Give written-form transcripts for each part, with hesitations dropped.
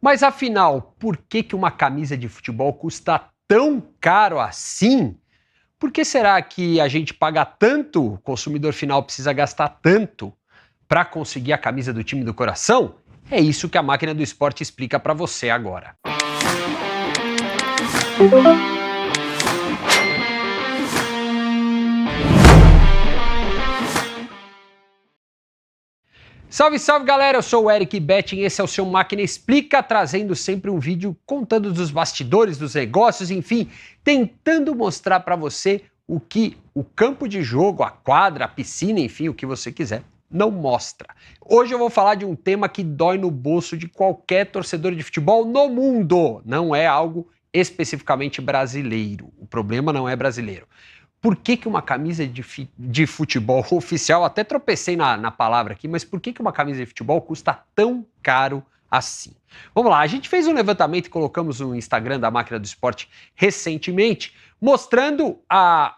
Mas afinal, por que uma camisa de futebol custa tão caro assim? Por que será que a gente paga tanto, o consumidor final precisa gastar tanto para conseguir a camisa do time do coração? É isso que a Máquina do Esporte explica para você agora. Salve, salve galera, eu sou o Eric Betting e esse é o seu Máquina Explica, trazendo sempre um vídeo contando dos bastidores, dos negócios, enfim, tentando mostrar para você o que o campo de jogo, a quadra, a piscina, enfim, o que você quiser, não mostra. Hoje eu vou falar de um tema que dói no bolso de qualquer torcedor de futebol no mundo, não é algo especificamente brasileiro, o problema não é brasileiro. Por que uma camisa de futebol oficial, até tropecei na palavra aqui, mas por que uma camisa de futebol custa tão caro assim? Vamos lá, a gente fez um levantamento e colocamos no Instagram da Máquina do Esporte recentemente, mostrando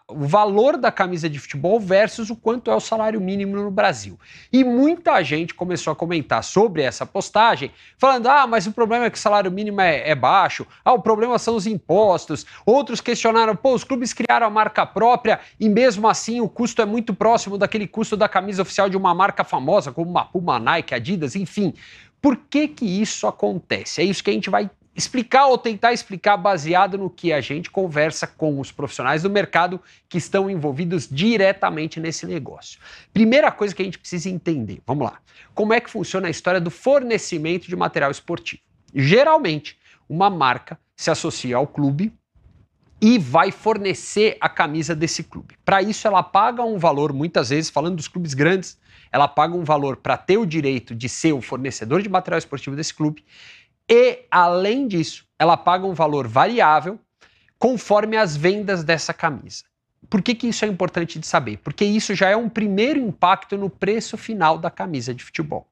o valor da camisa de futebol versus o quanto é o salário mínimo no Brasil. E muita gente começou a comentar sobre essa postagem, falando, mas o problema é que o salário mínimo é baixo, o problema são os impostos. Outros questionaram, os clubes criaram a marca própria e mesmo assim o custo é muito próximo daquele custo da camisa oficial de uma marca famosa, como uma Puma, Nike, Adidas, enfim. Por que isso acontece? É isso que a gente vai explicar ou tentar explicar baseado no que a gente conversa com os profissionais do mercado que estão envolvidos diretamente nesse negócio. Primeira coisa que a gente precisa entender, vamos lá, como é que funciona a história do fornecimento de material esportivo. Geralmente, uma marca se associa ao clube e vai fornecer a camisa desse clube. Para isso, ela paga um valor, muitas vezes, falando dos clubes grandes, ela paga um valor para ter o direito de ser o fornecedor de material esportivo desse clube e, além disso, ela paga um valor variável conforme as vendas dessa camisa. Por que isso é importante de saber? Porque isso já é um primeiro impacto no preço final da camisa de futebol.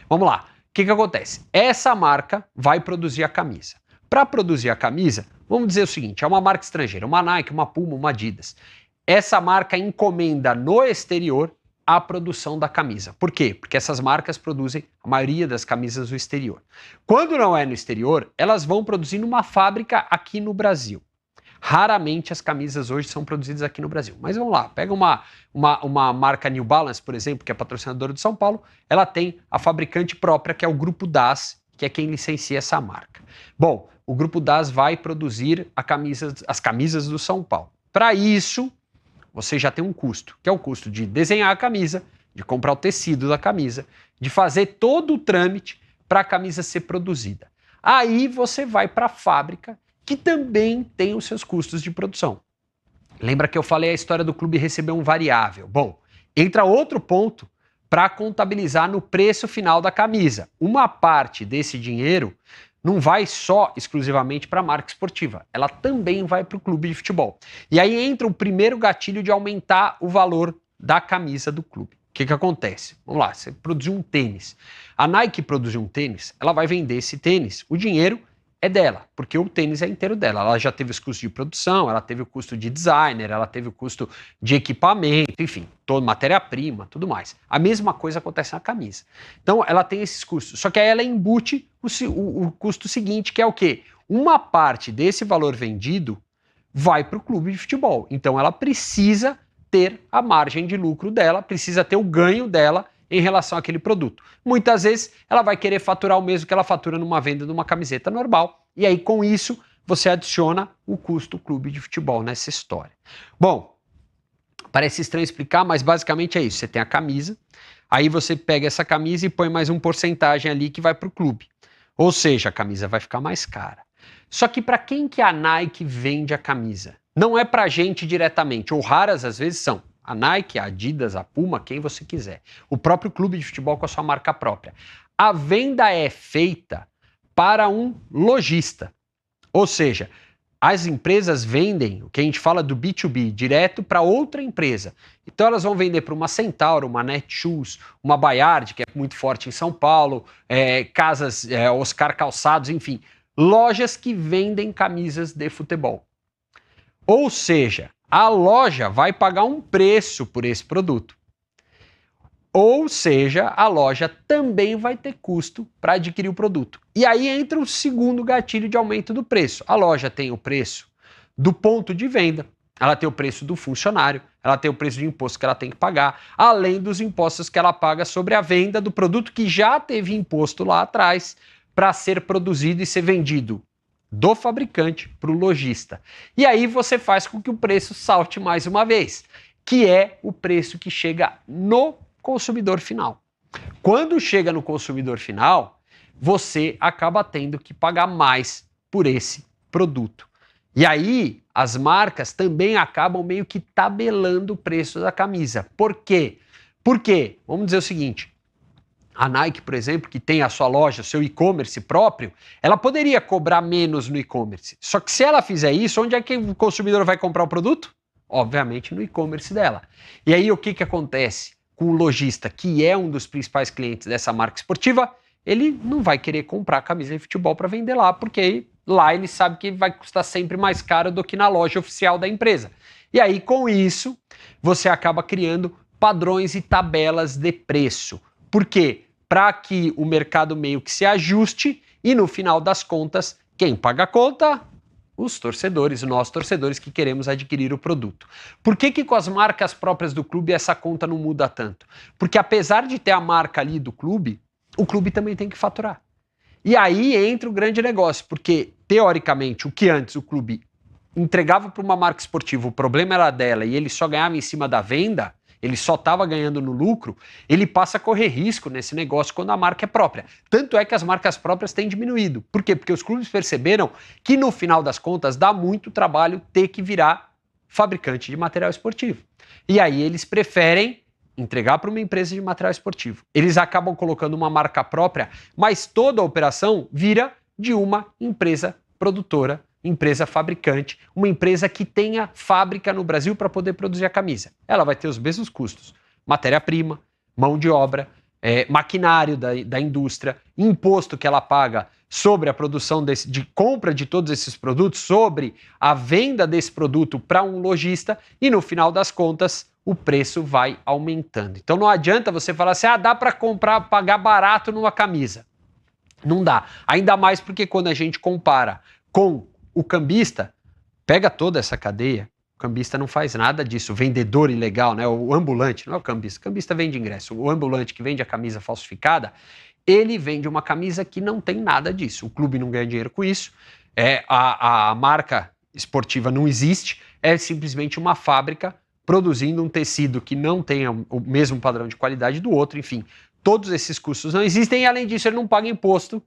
Vamos lá, o que acontece? Essa marca vai produzir a camisa. Para produzir a camisa, vamos dizer o seguinte, é uma marca estrangeira, uma Nike, uma Puma, uma Adidas. Essa marca encomenda no exterior a produção da camisa. Por quê? Porque essas marcas produzem a maioria das camisas no exterior. Quando não é no exterior, elas vão produzir numa fábrica aqui no Brasil. Raramente as camisas hoje são produzidas aqui no Brasil. Mas vamos lá, pega uma marca New Balance, por exemplo, que é patrocinadora de São Paulo, ela tem a fabricante própria, que é o Grupo Das, que é quem licencia essa marca. Bom, o Grupo Das vai produzir as camisas do São Paulo. Para isso, você já tem um custo, que é o custo de desenhar a camisa, de comprar o tecido da camisa, de fazer todo o trâmite para a camisa ser produzida. Aí você vai para a fábrica, que também tem os seus custos de produção. Lembra que eu falei a história do clube receber um variável? Bom, entra outro ponto para contabilizar no preço final da camisa. Uma parte desse dinheiro não vai só exclusivamente para a marca esportiva, ela também vai para o clube de futebol. E aí entra o primeiro gatilho de aumentar o valor da camisa do clube. O que acontece? Vamos lá, você produziu um tênis. A Nike produziu um tênis, ela vai vender esse tênis, o dinheiro é dela, porque o tênis é inteiro dela. Ela já teve os custos de produção, ela teve o custo de designer, ela teve o custo de equipamento, enfim, toda matéria-prima, tudo mais. A mesma coisa acontece na camisa. Então, ela tem esses custos. Só que aí ela embute o custo seguinte, que é o quê? Uma parte desse valor vendido vai para o clube de futebol. Então, ela precisa ter a margem de lucro dela, precisa ter o ganho dela em relação àquele produto. Muitas vezes ela vai querer faturar o mesmo que ela fatura numa venda de uma camiseta normal, e aí com isso você adiciona o custo clube de futebol nessa história. Bom, parece estranho explicar, mas basicamente é isso. Você tem a camisa, aí você pega essa camisa e põe mais um porcentagem ali que vai para o clube. Ou seja, a camisa vai ficar mais cara. Só que para quem que a Nike vende a camisa? Não é para a gente diretamente, ou raras às vezes são. A Nike, a Adidas, a Puma, quem você quiser. O próprio clube de futebol com a sua marca própria. A venda é feita para um lojista. Ou seja, as empresas vendem o que a gente fala do B2B, direto para outra empresa. Então elas vão vender para uma Centauro, uma Netshoes, uma Baiard, que é muito forte em São Paulo, casas Oscar Calçados, enfim, lojas que vendem camisas de futebol. Ou seja, a loja vai pagar um preço por esse produto. Ou seja, a loja também vai ter custo para adquirir o produto. E aí entra o segundo gatilho de aumento do preço. A loja tem o preço do ponto de venda, ela tem o preço do funcionário, ela tem o preço de imposto que ela tem que pagar, além dos impostos que ela paga sobre a venda do produto que já teve imposto lá atrás para ser produzido e ser vendido do fabricante para o lojista. E aí você faz com que o preço salte mais uma vez, que é o preço que chega no consumidor final. Quando chega no consumidor final, você acaba tendo que pagar mais por esse produto. E aí, as marcas também acabam meio que tabelando o preço da camisa. Por quê? Porque, vamos dizer o seguinte, a Nike, por exemplo, que tem a sua loja, seu e-commerce próprio, ela poderia cobrar menos no e-commerce. Só que se ela fizer isso, onde é que o consumidor vai comprar o produto? Obviamente no e-commerce dela. E aí o que acontece com o lojista, que é um dos principais clientes dessa marca esportiva? Ele não vai querer comprar camisa de futebol para vender lá, porque lá ele sabe que vai custar sempre mais caro do que na loja oficial da empresa. E aí, com isso, você acaba criando padrões e tabelas de preço. Por quê? Para que o mercado meio que se ajuste e, no final das contas, quem paga a conta? Os torcedores, nós torcedores que queremos adquirir o produto. Por que com as marcas próprias do clube essa conta não muda tanto? Porque apesar de ter a marca ali do clube, o clube também tem que faturar. E aí entra o grande negócio, porque teoricamente o que antes o clube entregava para uma marca esportiva, o problema era dela e ele só ganhava em cima da venda, ele só estava ganhando no lucro, ele passa a correr risco nesse negócio quando a marca é própria. Tanto é que as marcas próprias têm diminuído. Por quê? Porque os clubes perceberam que no final das contas dá muito trabalho ter que virar fabricante de material esportivo. E aí eles preferem entregar para uma empresa de material esportivo. Eles acabam colocando uma marca própria, mas toda a operação vira de uma empresa produtora, empresa fabricante, uma empresa que tenha fábrica no Brasil para poder produzir a camisa. Ela vai ter os mesmos custos: matéria-prima, mão de obra, maquinário da indústria, imposto que ela paga sobre a produção de compra de todos esses produtos, sobre a venda desse produto para um lojista e, no final das contas, o preço vai aumentando. Então não adianta você falar assim, dá para comprar, pagar barato numa camisa. Não dá. Ainda mais porque quando a gente compara com o cambista, pega toda essa cadeia, o cambista não faz nada disso, o vendedor ilegal, né? O ambulante, não é o cambista vende ingresso, o ambulante que vende a camisa falsificada, ele vende uma camisa que não tem nada disso, o clube não ganha dinheiro com isso, a marca esportiva não existe, é simplesmente uma fábrica produzindo um tecido que não tenha o mesmo padrão de qualidade do outro, enfim, todos esses custos não existem e, além disso, ele não paga imposto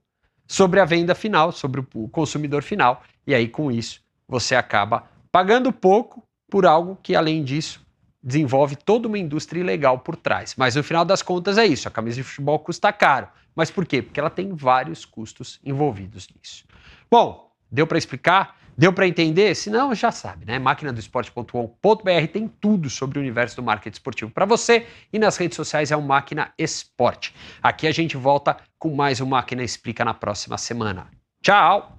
sobre a venda final, sobre o consumidor final, e aí com isso você acaba pagando pouco por algo que, além disso, desenvolve toda uma indústria ilegal por trás. Mas no final das contas é isso, a camisa de futebol custa caro. Mas por quê? Porque ela tem vários custos envolvidos nisso. Bom, deu para explicar? Deu para entender? Se não, já sabe, né? Maquinadoesporte.com.br tem tudo sobre o universo do marketing esportivo para você e nas redes sociais é o Máquina Esporte. Aqui a gente volta com mais um Máquina Explica na próxima semana. Tchau!